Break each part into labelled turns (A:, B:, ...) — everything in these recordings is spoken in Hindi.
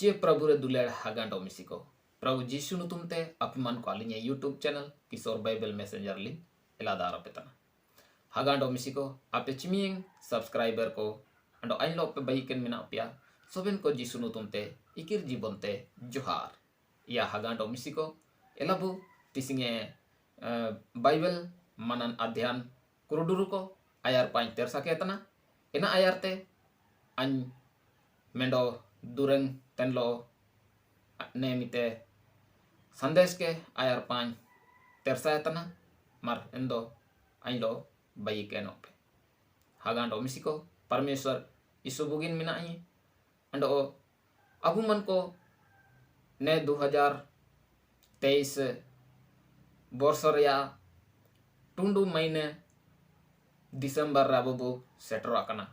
A: चे प्रभु रे दुलेड़ हागांडो मिसिको प्रभु जीशु नुतुमते अपिमान को आलिnya YouTube channel किशोर बाइबल मैसेंजर लिंक एलादार पेतना हागांडो मिसिको आपे चिमिंग सब्सक्राइबर को अंडो आइन लो पे बाइकेन मिना पिया सोबेन को जीशु नुतुमते इकिर जीवनते जोहार या हागांडो मिसिको एलाबु तिसिंगे बाइबल मनन अध्ययन कुरुडुरु को ayar pain tersa ketana ena ayarte an mendo dureng tenlo nemite sandes ke ayar pain tersa etana mar endo ailo bayi ke nope hagando misiko परमेश्वर इस बुगिन मिना ही अंडो अबु मन को ने 2023 वर्षर या टुंडू महीने दिसंबर राबो सेटर आकना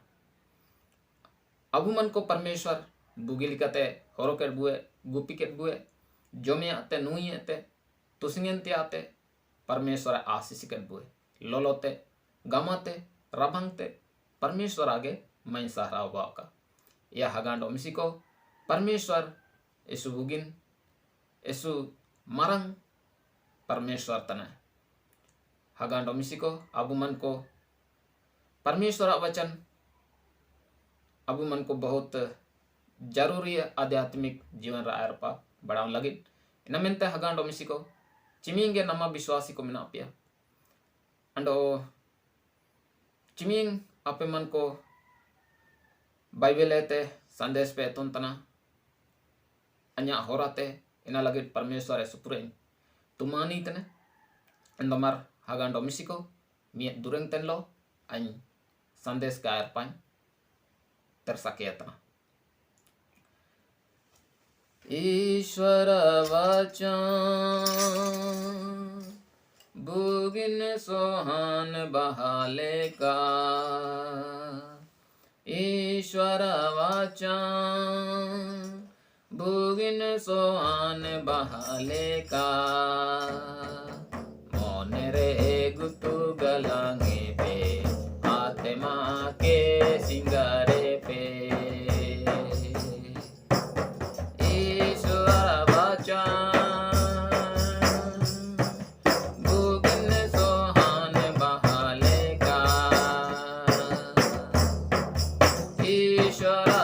A: अबु मन को परमेश्वर बुगिल कते हरोकेट बुए गुपिकेट बुए जोमे आते नुई आते तुसिंगेंते आते परमेश्वर आशीष केट बुए लोलोते गमाते रबंगते परमेश्वर आगे मैं सहारा का या हगांडो मिसिको परमेश्वर यसु बुगिन यसु मरंग परमेश्वर तना हगांडो मिसिको अबु मन को परमेश्वर वचन अबु मन को बहुत जरूरी आध्यात्मिक जीवन रायरपा बढ़ाव लगे इनमेंते हगांडो मिसिको चिमिंगे नमा विश्वासी को मिना पिया अंडो चिमिंग आपे मन को बाइबल एते संदेश पे तुंतना अन्या होराते इना लगे परमेश्वर सुपुरे तुमानी तने अंदमर हगांडो मिसिको मिय दुरंग तनलो अन संदेश का अर्पण तरसकेतना ईश्वर वचन बुगिन सोहान बहाले का ईश्वर वचन बुगिन सोहान बहाले का मोन रे गुतु गलांगे पे आत्मा के सिंगारे पे ईश्वर वचन बुगिन सोहान बहाले का ईश्वर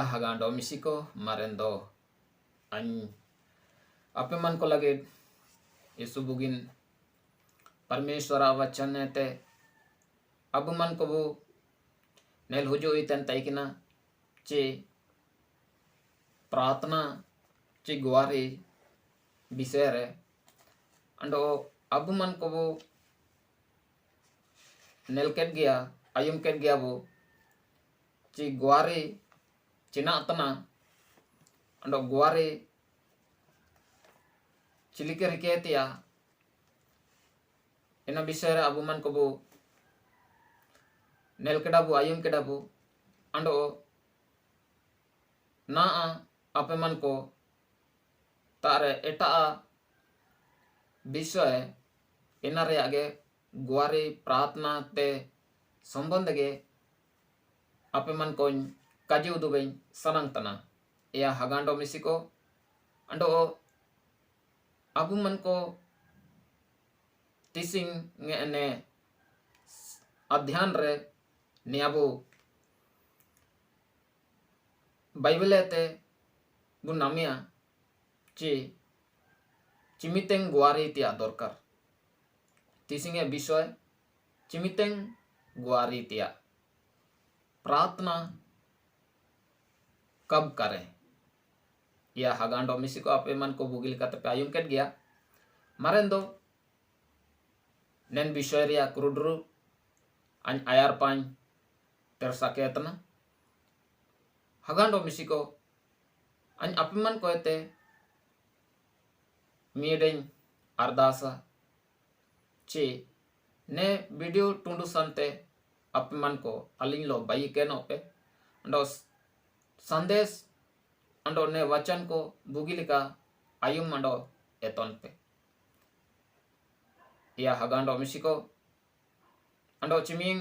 A: Ia hagando misiko marendo an ape man ko lagi isubugin परमेश्वरा वचन ते अब मन को वो नेल हुजो इतन तैकिना चे प्रार्थना चे गुआरे विषय रे अंडो अब मन को वो नेल केट गया आयुम केट गया वो चे गुआरे चिना तना अंडो गुआरे चिलिके रिकेतिया ina bisera abu man ko bu nel kedabu ayum kedabu ando na ape man ko tare eta বিষয় এনারে আগে গুয়ারে প্রার্থনা তে সম্বন্ধ গে আপে মান কোন কাজে উদুবেন সানাং तना या हगांडो मिसिको अंडो abu man ko tising ne अध्ययन रे नियाबो बाइबल ते बु नामिया ची चिमितें गुआरी तिया दरकार तिसिंगे विषय चिमितें गुआरी तिया प्रार्थना कब करें या हगांडो मिसिको आपे मन को बुगिल का पे आयुम केट गया मारेंदो nen विषय रिया क्रुडरू अन आयार पान tersakeतना हगांडो मिसिको अन अपिमन कोयते मीडें अरदासा चे ने वीडियो टुंडू संते अपिमन को अलिंग लो बाई के नो पे अंडो संदेश अंडो ने वचन को बुगिलिका आयुम अंडो एतोन पे या हगांडो मिसिको अंडो चिमिंग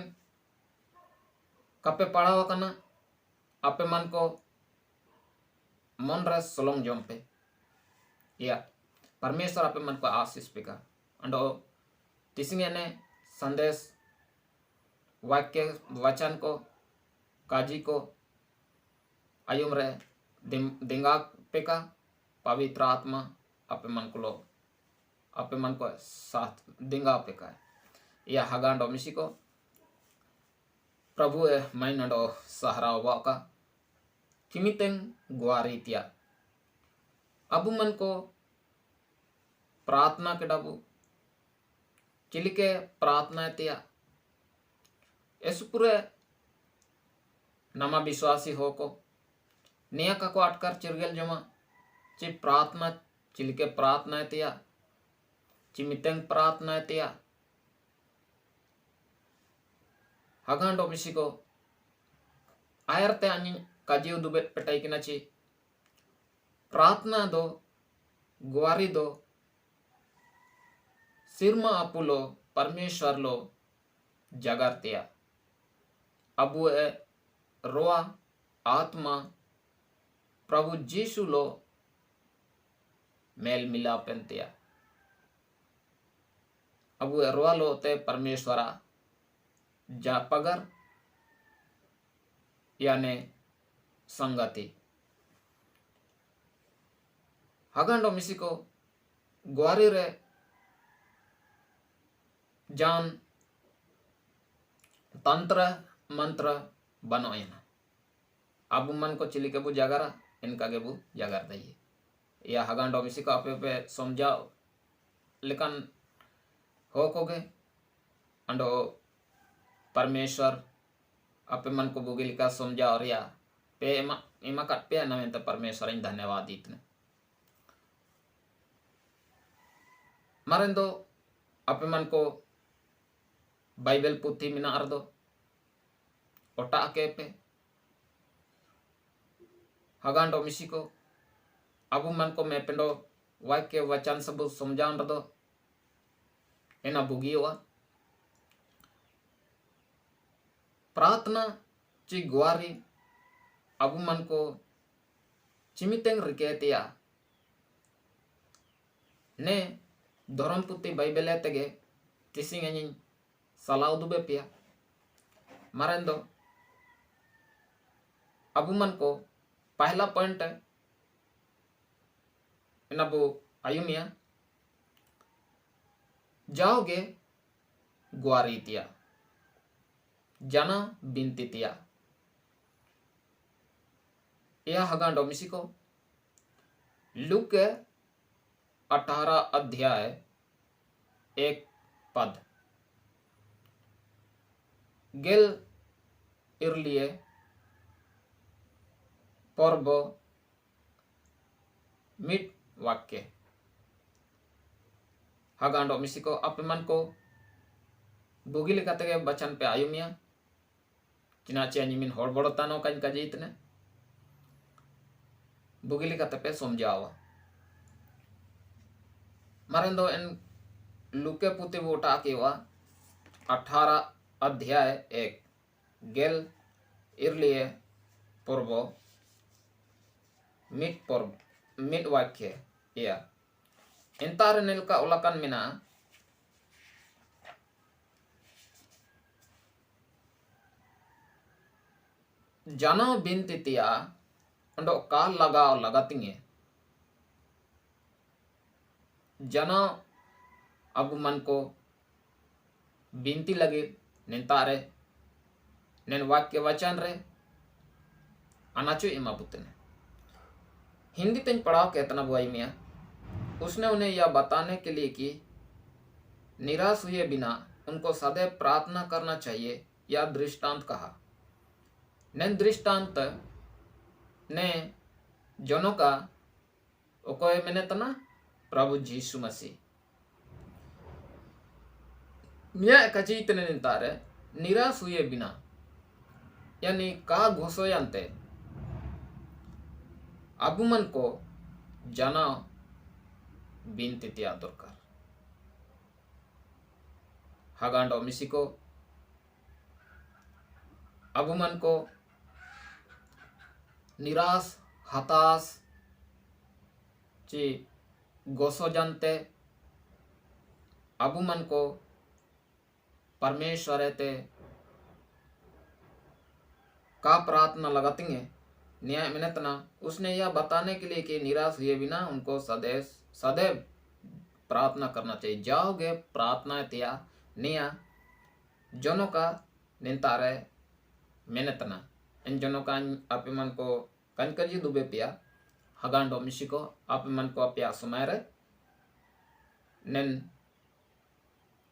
A: कपे पढ़ावा कना आपे मन को मन रे सोलोंग जोम पे या परमेश्वर आपे मन को आशीष पिका अंडो तिसिंगे ने संदेश वाक्य वचन को काजी को आयुम रे दिंगा पेका पवित्र आत्मा आपे मन को लो आपे मन को साथ दिंगा पेका या हगांडो मिसिको प्रभु ए माइनडो सहारा वाका किमितें गुआरितिया अबु मन को प्रार्थना के डबु चिलिके प्रार्थना तिया एसुपुरे नमा विश्वासी हो को निया का को अटकर चिरगल जमा चि प्रार्थना चिलिके प्रार्थना तिया चिमितें प्रार्थना तिया हगांडो मिसिको आयरते अनि काजियो दुबे पटाई किना ची प्रार्थना दो गुआरी दो सिरमा अपुलो परमेश्वर लो जगरतिया अबु ए रोआ आत्मा प्रभु जीशु लो मेल मिलापेंतिया अबु ए रोआ लो ते परमेश्वरा जा पगर याने संगति हगांडो मिसिको गुआरी रे जान तंत्र मंत्र बनोयना अबु मन को चिली के बु जागरा इनका के बु जागर दइए या हगांडो मिसिको आपे पे समझाओ लेकिन हो कोगे अंडो परमेश्वर आपे मन को बुगिल का समझा और या पे इमा कट पे ना में तो परमेश्वर इन धन्यवाद इतने मारेंदो आपे मन को बाइबल पुथी मिना अर्दो ओटा के पे हगांडो मिसिको अबु मन को मैं पेंडो वाक्य वचन सब समझान रदो एना बुगियोआ प्रार्थना ची गुआरी अबु मन को चिमितेंग रिकेतिया ने धर्म पुती बाइबल तेगे तिसिंग एनिंग सलाह दुबे पिया मारेंदो अबु मन को पहला पॉइंट इनाबो आयुमिया जाओगे ग्वारीतिया जना बिंतितिया या हगांडो मिसिको लुक 18 अध्याय 1 पद गेल इरलिए पर्व मिट वाक्य हगांडो मिसिको अपेमान को बुगी लेकाते के बचन पे आयुमिया चिना चियानिमिन होड़ बड़तानो काज काजे इतने बुगी लेकाते पे समझावा मारें दो इन लुके पुते वोटा केवा 18 अध्याय 1 गेल इरलिए पर्व मिट वाक्य या इंतार नेल का उलाkan मिना जानो बिंतितिया अंडो का लगाव लगातिंगे जानो अब मन को बिंती लगे निंतारे नेन वाक्य वचन रे अनाचो इमा पुतने हिंदी तेज पढ़ाओ कहतना बुआई मिया उसने उन्हें यह बताने के लिए कि निराश हुए बिना उनको सदैव प्रार्थना करना चाहिए या दृष्टांत कहा ने दृष्टांत ने जनों का ओकोए मैंने तना प्रभु यीशु मसीह मिया कचीत ने नितारे निराश हुए बिना यानी का घोषोयंते अबुमन को जाना बिंतितिया दरकार हगांडो मिसिको अबुमन को निराश हताश ची गोसो जानते अबुमन को परमेश्वर ते का प्रार्थना लगातेंगे न्याय मिनतना उसने यह बताने के लिए कि निराश हुए बिना उनको सदैव प्रार्थना करना चाहिए जाओगे प्रार्थना तिया निया जनों का निंतारे मिनतना इन जनों का आपे मन को कनकजी दुबे पिया हगांडो मिशिको आपे मन को अपिया सुमारे निन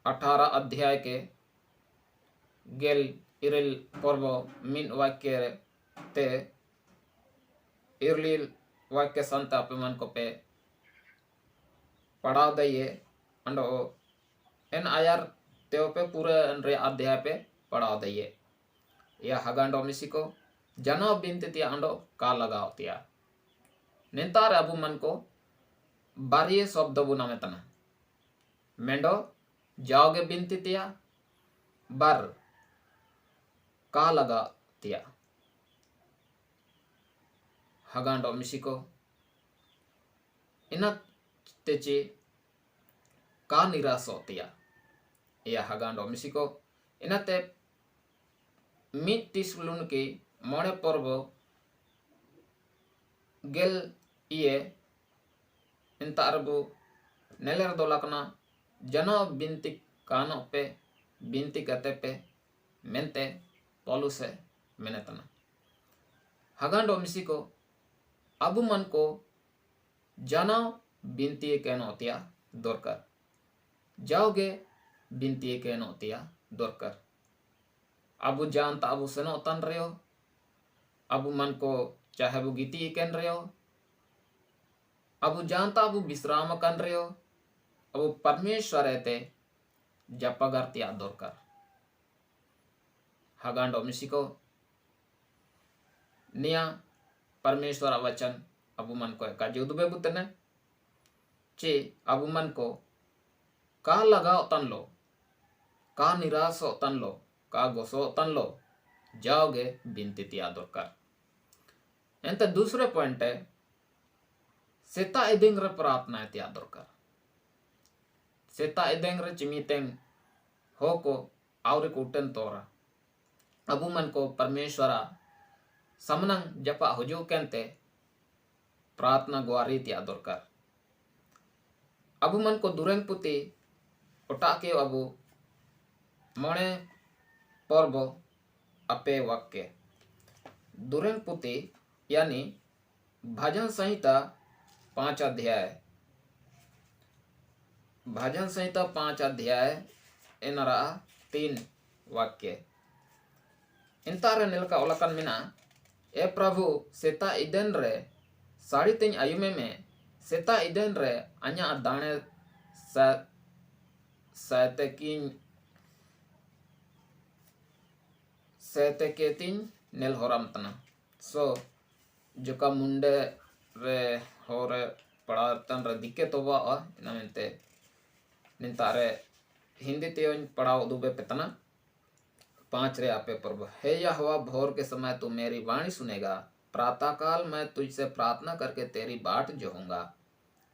A: 18 अध्याय के गेल इरिल पर्व मिन वाक्य ते इरलिल वाक्य संत आपे मन को पे पढ़ाव दइए अंडो इन आयार तेव पे पूरे रे अध्याय पे पढ़ाव दइए या हगांडो मिसिको जनो बिंतितिया अंडो का लगाव तिया निंतार अबु मन को बारिये शब्द बुना में तना मेंडो जाओगे बिंतितिया बर का लगा तिया हगांडो मिसिको इना तेचे का निराश होतिया या हगांडो मिसिको इनाते मिट तिसलुन के मोड़े पर्व गेल इये इंता अरबु नेलर दोलकना जनो बिंती कानो पे बिंती कहते पे मेंते पॉलू से मेनेतना हगांडो मिसिको अबु मन को जानो बिंती कहना होतिया दरकार जाओगे बिंती कहना होतिया दरकार अबु जानता अबु सनो तन रहे हो अबु मन को चाहे वो गीती कन रहे हो अबु जानता अबु विश्राम कन रहे हो अबु परमेश्वर रहते जपगर्तिया दरकार हगांडो मिसिको निया परमेश्वर वचन अबु मन को का जुदबे बुतने चे अबु मन को का लगाओ तन लो का निराश हो तन लो का गोसो तन लो जाओगे बिनती तिया दरकार एंते दूसरे पॉइंट है सेता एदेंग रे प्रार्थना तिया दरकार सेता एदेंग रे चिमितेंग हो को आवरे कोटन तोरा अबु मन को परमेश्वरा समनंग जपा हुजो केंते प्रार्थना गुआरी त्या दरकार अबु मन को दुरेंग पुती ओटा के अबु मणे पर्व अपे वाक्य दुरेंग पुती यानी भजन संहिता 5 अध्याय भजन संहिता 5 अध्याय एनरा 3 वाक्य इंतारे निलका ओलकन मिना ए प्रभु सेता इदन रे साड़ी तिन आयुमे में सेता इदन रे अन्या दाने सैते के तीन नेल होराम तना सो जोका मुंडे रे होरे पड़ा तन रे दिके तो वा इना मेंते निंतारे हिंदी ते पढ़ाओ दुबे पेतना 5 रे आपे पर्व हे यहोवा भोर के समय तू मेरी वाणी सुनेगा प्रातःकाल मैं तुझसे प्रार्थना करके तेरी बाट जोहूंगा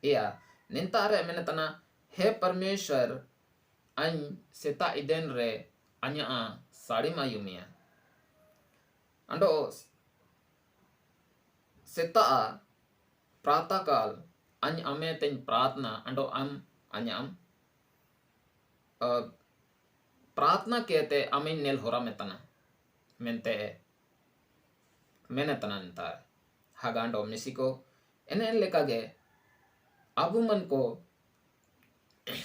A: या निंतारे मैंने तना हे परमेश्वर अन सेता इदेन रे अन्या साड़ी मायुमिया अंडो सेता प्रातःकाल अन अमे तेन प्रार्थना अंडो अन्याम प्रार्थना कहते अमीन नेल होरा में तना मेंते मैंने तना नितार हागांडो मिसिको एने लेकागे अबु मन को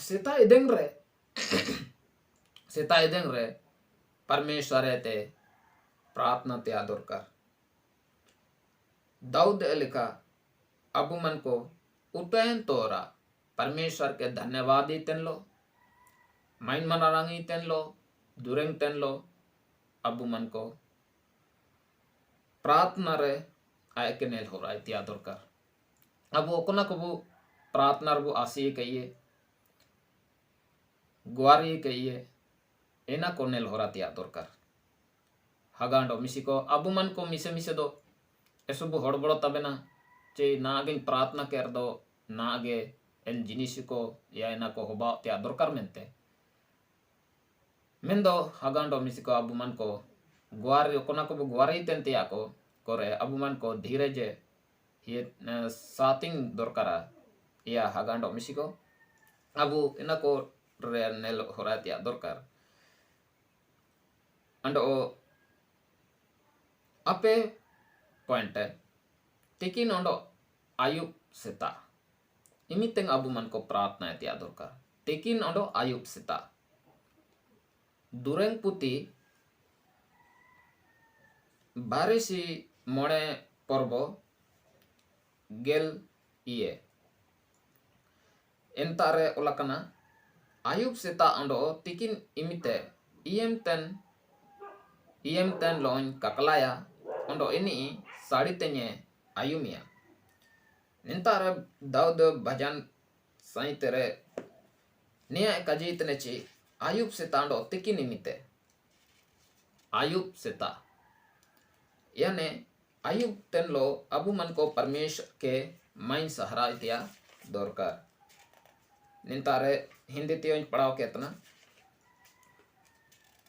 A: सेता इदेंग रे परमेश्वर ते प्रार्थना ते आदर कर दाऊद लिखा अबु मन को उठैन तोरा परमेश्वर के धन्यवाद तेन लो माइन मनारांगी तेन लो दुरेंग तेन लो अबु मन को प्रार्थना रे आय के नेल हो रहा है त्या दरकार अब ओकना को प्रार्थना रे आसी कहिए गुआरी कहिए एना को नेल हो रहा त्या दरकार हगांडो मिसी को अबु मन को मिसे मिसे दो एसबु हड़बड़ो तबेना चे ना आगे प्रार्थना कर दो ना आगे एन जिनिस को या एना को होबा त्या दरकार मेनते मेंदो हगांडो मिसी को अबु मन को गुआरी कोना को गुआरी तेन त्या को करे अबु मन को धीरे जे ये सातिंग दरकारा या हगांडो मिसी को अबु इना को रे नेल होरा त्या दरकार अंडो अपे पॉइंट तिकिन अंडो आयुब सेता इमितेंग अबु मन को प्रार्थना त्या दरकार तिकिन अंडो आयुब सेता दुरेंग पुती बारिशी मोड़े पर्व गेल इये एंतारे ओलाकना आयुब सेता अंडो तिकिन इमिते इयम तेन लोन ककलाया अंडो इनी साड़ी तेnye आयुमिया निंतारे दाऊद भजन साइतेरे निया कजीत नेची आयुब सेता अंडो तिकिन इमिते आयुब सेता याने आयुब तेन लो अबु मन को परमेश्वर के माइन सहारा इतिया दरकार निंतारे हिंदी ते पढ़ाओ केतना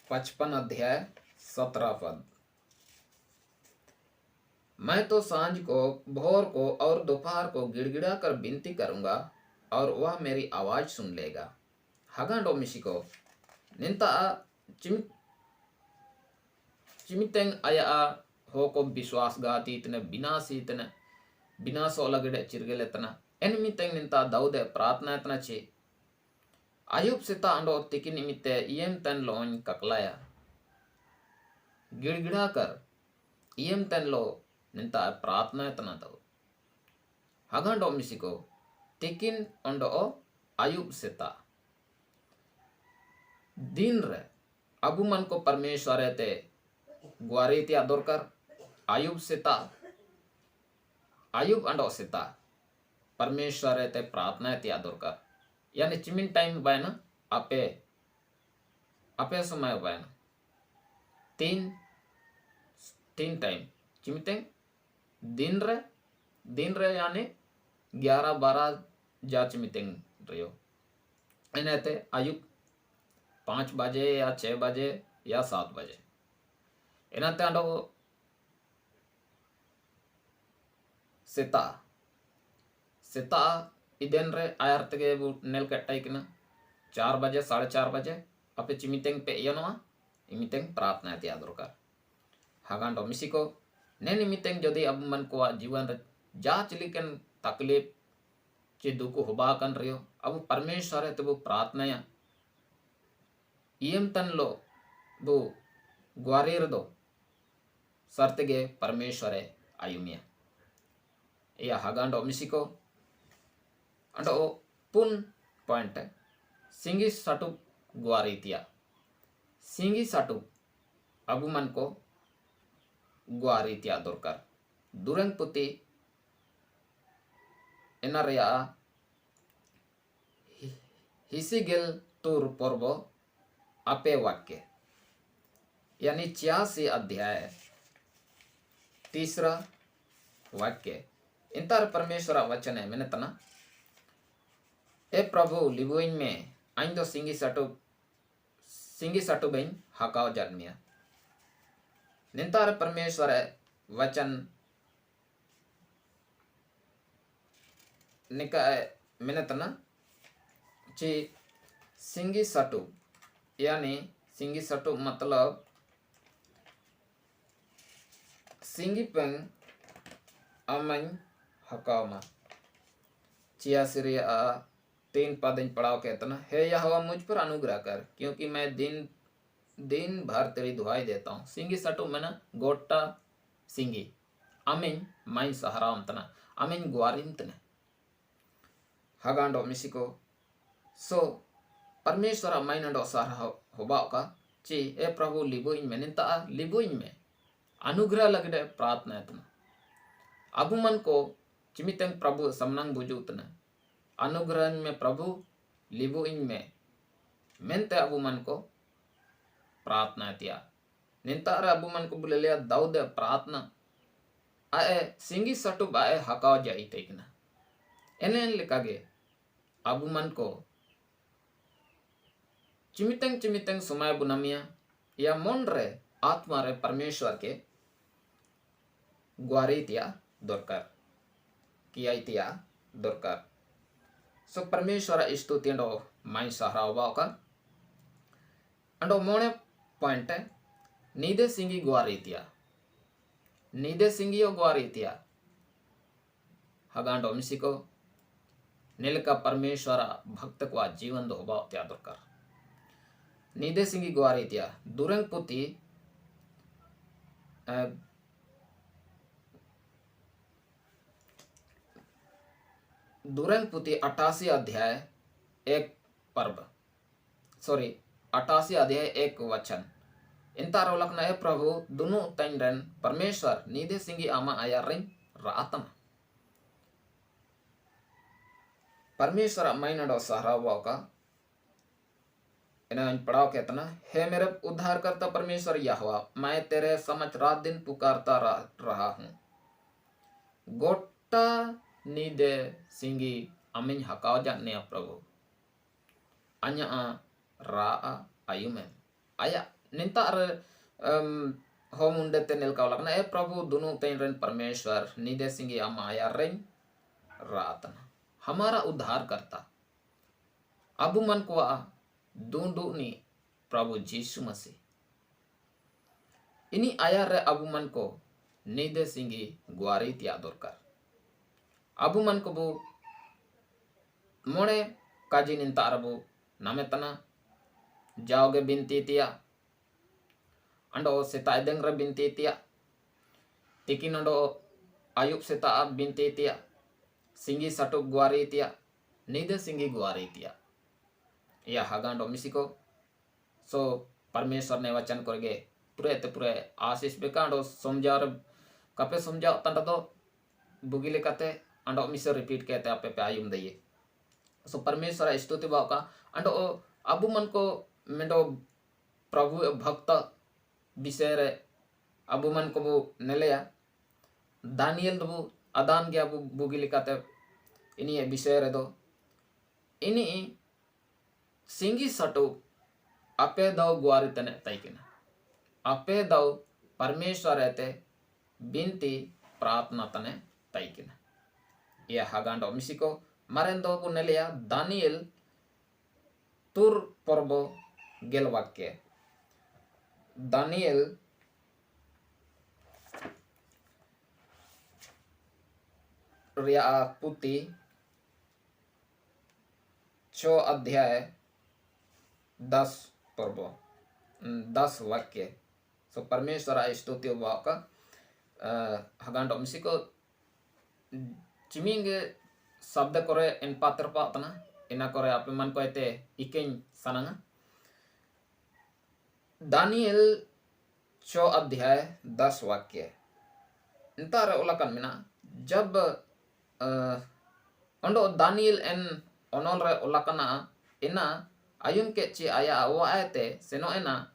A: 55 अध्याय 17 पद मैं तो सांझ को भोर को और दोपहर को गिड़गिड़ा कर विनती करूंगा और वह मेरी आवाज सुन लेगा हगांडो मिसिको निंता चिमितेंग आया हो को विश्वासघाती इतने विनाश लगड़े चिरगेले तना एनमितेंग निंता दाऊदे प्रार्थना इतना चे आयुब सेता अंडो तिकिन निमित्ते इयम तन लोन ककलाया गिड़गिड़ा कर इयम तन लो निंता प्रार्थना इतना दो हगांडो मिसिको तिकिन अंडो आयुब सेता दिन रे अबु मन को परमेश्वर ते गुआरी त्या दरकार आयुब सेता आयुब अंडो सेता परमेश्वर ते प्रार्थना त्या दरकार यानी चिमिन टाइम बायना आपे समय बायना तीन टाइम चिमिते दिन रे यानी 11-12 जा चिमिते रहो इन्हें आयुब 5 बजे या 6 बजे या 7 बजे इन्हें अंडो सेता सेता इदेन रे आयर तगे बु नेल कट्टाई किना 4 बजे 4:30 बजे अपे चिमितेंग पे यनोआ इमितेंग प्रार्थना तिया दरकार हागान दो मिसिको ने निमितेंग जदि अब मन को जीवन रे जा चिलिकन तकलीफ चे दुख होबा कन रियो अब परमेश्वर है तो वो प्रार्थना या इयम तन लो वो ग्वारीर दो सर्तगे परमेश्वर है आयुमिया या हागांडो मिसिको अंडो पुन पॉइंट है सिंगी सटु ग्वारीतिया सिंगी सटु अबु मन को ग्वारीतिया दरकार दुरंग पुती एनारिया हिसिगेल तुर पर्वो अपे वाक्य यानी 86 अध्याय 3 वाक्य इंतर परमेश्वर वचन है मैंने तना ए प्रभु लिबुइन में आइन दो सिंगी सटु बइन हकाव जन्मिया निंतर परमेश्वर वचन निका मैंने तना ची सिंगी सटु यानी सिंगी सटु मतलब सिंगी पेंग अमन हकामा चिया सिरिया 3 पद पढ़ाओ कहता ना हे यहोवा मुझ पर अनुग्रह कर क्योंकि मैं दिन भर तेरी दुहाई देता हूँ सिंगी सटु मैंने गोटा सिंगी अमिन माइन सहाराम तना अमिन ग्वारिम तने हगांडो मिसिको सो परमेश्वर माइनडो सहारा होबाओ का ची ए प्रभु लिबुइन में निंता लिबुइन में अनुग्रह लगडे प्रार्थना तना अबु मन को चिमितंग प्रभु समनंग बुजुतने अनुग्रह में प्रभु लिबुइन में मेंते अबु मन को प्रार्थना तिया निंतार अबु मन को बोले लिया दाऊद प्रार्थना आए सिंगी सटु बाए हकाव जाई टेकना एनेन लिकागे अबु मन को चिमितंग समय बुनमिया या मन रे आत्मा रे परमेश्वर के ग्वारी तिया दरकार किया तिया दरकार सो परमेश्वर स्तुति अंडो माइन सहारा का अंडो मोने पॉइंट है नीदे सिंगी ग्वारीतिया नीदे सिंगियो ग्वारीतिया हगांडो मिसिको नीलका परमेश्वर भक्त को जीवन दो होबा त्या दरकार नीदे सिंगी ग्वारीतिया दुरंग पुती दुरंग पुती 88 अध्याय 1 पर्व 88 अध्याय 1 वचन इंतारो लखना है प्रभु दोनों तैनरन परमेश्वर नीदे सिंगी आमा आया रिंग रातम परमेश्वर माइनडो सहारा का इन्हें पढ़ाओ कहतना हे मेरे उद्धार करता परमेश्वर यहोवा मैं तेरे समझ रात दिन पुकारता रहा हूँ गोटा नीदे सिंगी अमिन हकाव जाने प्रभु अन्य रा आयुमे आया निंतार हो मुंडे ते निलका लगना ए प्रभु दोनों तेन परमेश्वर नीदे सिंगी अमा आया रें रातना हमारा उद्धार करता अबु मन को दूनी प्रभु यीशु मसीह इनी आया रे अबु मन को नीदे सिंगी ग्वारी तिया दरकार अबु मन को बु मोने काजी निंता अरबु नामे तना जाओगे बिनती तिया अंडो सेता देंग्र बिनती तिया तिकिन अंडो आयुब सेता बिनती तिया सिंगी सटु ग्वारी तिया नीदे सिंगी ग्वारी तिया या हगांडो मिसिको सो परमेश्वर ने वचन करगे पूरे आशीष बेकांडो समझार कपे समझाओ तंडा दो बुगी लेकाते अंडो मिसर रिपीट कहते आपे पे आयुम दइए सो परमेश्वर स्तुति भाव का अंडो अबु मन को मेंडो प्रभु भक्त विषय रे अबु मन को बु नेलेया दानियल दबु अदान गया बुगी लेकाते इनी विषय रे दो इनी सिंगी सटु अपे दौ ग्वारी तने तैकिना अपे दौ परमेश्वर रहते बिनती प्रार्थना तने तैकिना ia hagando misiko marendo punelia Daniel tur porbo gelwakke. Daniel ria पुति 6 अध्याय 10 पर्व 10 वाक्य. So परमेश्वर स्तुति वाका हगांडो मिसिको चिमिंगे शब्द करे इन पात्र पातना ina kore ape man ko ite iking sananga. Daniel 6 अध्याय 10 वाक्य. इंतार उलाkan mina जब ondo Daniel en onol re ulakana ina ayun ke ci aya awa ate seno ena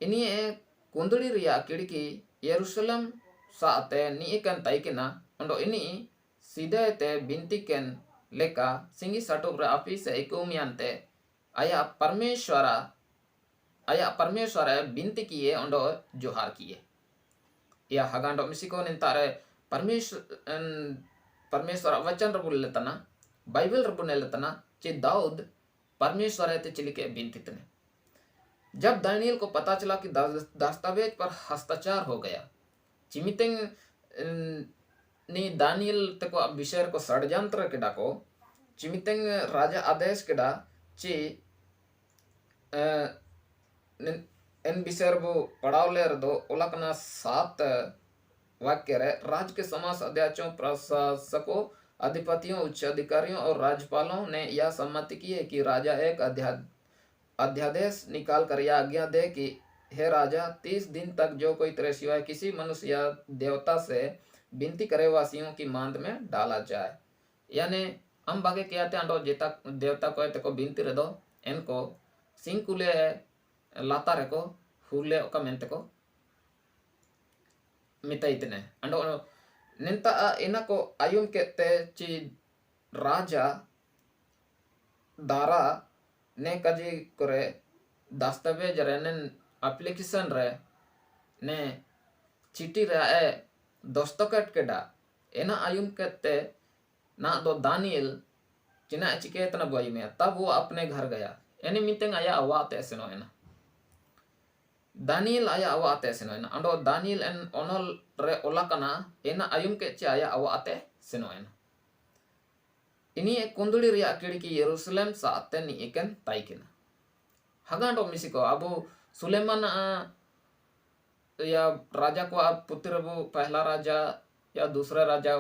A: ini kunduli ria kidiki Yerusalem saate ni ikan taikina ondo ini sidete bintiken leka singi satu api se ikumiante aya parmeshwara binti kiye ondo johar kiye ya hagando misiko nintare परमेश्वर वचन रबुल लेतना बाइबल रबुने लेतना चे दाऊद परमेश्वर है चिली के बिनती तने. जब दानियल को पता चला कि दस्तावेज पर हस्ताक्षर हो गया चिमितेंग नी दानियल तको विषय को षड्यंत्र के डाको चिमितेंग राजा आदेश के डा ची इन विषय वो पढ़ाव ले दो उलकना 7 वाक्य रे राज्य के समाज अध्यक्षों प्रशासकों अधिपतियों उच्च अधिकारियों और राज्यपालों ने यह सम्मति की है कि राजा एक अध्यादेश निकाल कर यह आज्ञा दे कि हे राजा 30 दिन तक जो कोई तेरे सिवाय किसी मनुष्य या देवता से विनती करे वासियों की मांद में डाला जाए. यानी हम बागे क्या थे जेता देवता को ते को विनती रे दो इनको सिंकुले लाता रे को हुले का मेंते को मिताइतने अंडो निंता ina ko ayun kete ci raja dara ne kaji kore dastaवेज रे ने एप्लीकेशन रे ने चिट्ठी रे दस्तखत के डा एना ayun kete ना दो दानियल चिना चिके तना बोई में तब वो अपने घर गया यानी मितेंग आया अवात ऐसे नो एना Daniel aya awa ate seno ena ando Daniel en onol re olakana ena ayum ke ci aya awa ate seno ena ini kunduli ria kidiki Yerusalem saate ni iken taikina hagando misiko abu Suleman या राजा को आप पुत्र वो पहला राजा या दूसरा राजा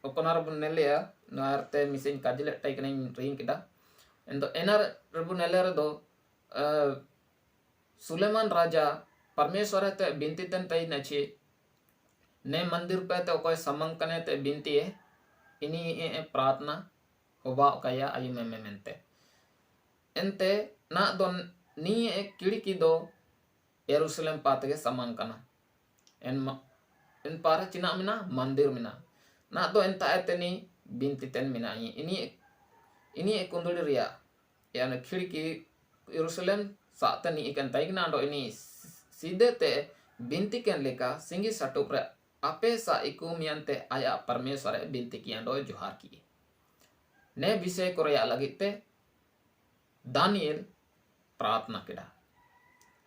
A: ओकनार बुनेले या नारते मिसिन काजिले टाइक नहीं रिंग किदा एंड एनर रबु नेले दो सुलेमान राजा परमेश्वर ते बिनती तन तई नछि ने मंदिर पे तो कोई समंकने ते बिनती है इनी प्रार्थना होबा कया आयु में मेंते एंते ना दो नी एक किड़की दो यरूशलेम पात के समंकना इन पारा चिना मिना मंदिर मिना ना दो एंता एतनी बिनती तन मिना इनी एक कुंडली रिया यानी खिड़की यरूशलेम सात ni ikan taik na ando ini sidete binti ken leka singi satu pre ape sa iku miante aya परमेश्वर binti ki ando johar ki ne विषय korea lagi te दानियल प्रार्थना केड़ा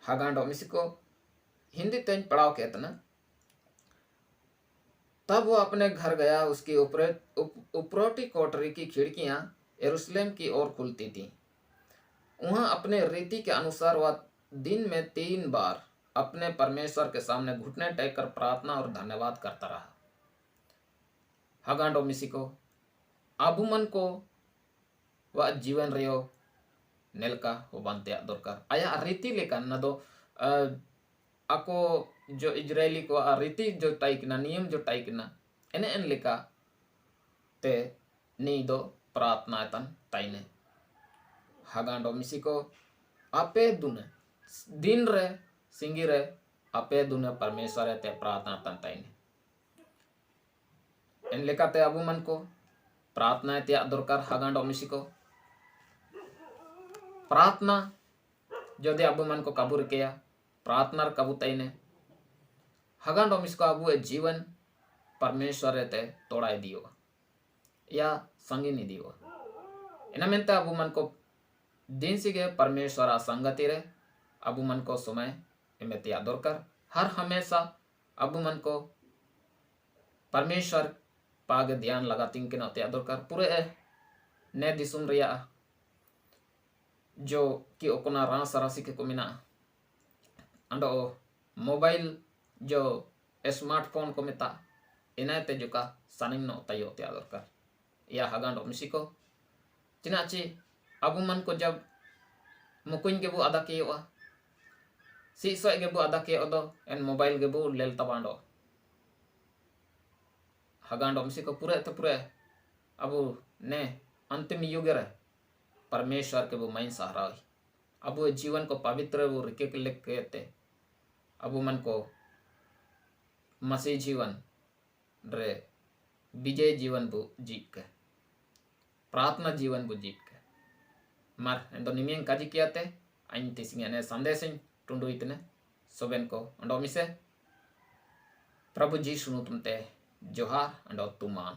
A: हागांडो मिसिको हिंदी तेज पढ़ाओ कहते ना. तब वो अपने घर गया उसकी उपरोटी कोठरी की खिड़कियां यरूशलेम की ओर खुलती थी. वहां अपने रीति के अनुसार वह दिन में 3 बार अपने परमेश्वर के सामने घुटने टेक कर प्रार्थना और धन्यवाद करता रहा. हगांडो मिसिको आबुमन को वह जीवन रियो नेलका हो बनते दरकार आया रीति लेकर न दो ako जो इजरायली को रीति जो टाइकना नियम जो टाइकना एने एन लेका ते नी दो प्रार्थना तन ताइने हागांडो मिसिको आपे दुने दिन रे सिंगी रे आपे दुने परमेश्वर ते प्रार्थना तन ताइने एन लेका ते अबु मन को प्रार्थना ते दरकार हागांडो मिसिको प्रार्थना जदि अबु मन को काबू रकेया प्रार्थना काबू ताइने हागांडो मिसिको अबु जीवन परमेश्वर ते तोड़ा दियो या संगीन दियो ina mente abu man ko दिन सिगे परमेश्वर संगति रे अबु मन को समय एमेते आदर कर हर हमेशा अबु मन को परमेश्वर पागे ध्यान लगाती के नते आदर कर पूरे ने दिसुम रिया जो कि ओकना रास राशि के को मिना अंडो मोबाइल जो स्मार्टफोन को मिता इनाते जो का सानिम नो तयो ते आदर कर या हगांडो मिसिको चिनाची अबु मन को जब मुकुन के बु आदा के वा सी सोय के बु आदा के ओदो एन मोबाइल के बु लेल तबांडो हगांडो मिसी को पूरे अबु ने अंतिम युग रे परमेश्वर के बु माइन सहारा अबु जीवन को पवित्र बु रिके के लेके अबु मन को मसीह जीवन रे विजय जीवन बु जीत के प्रार्थना जीवन बु जीत के mar endo nimien kaji kiate ain tisingane sandesin tundu itne soben ko ando mise प्रभु जी सुनु तुमते जोहार ando tuman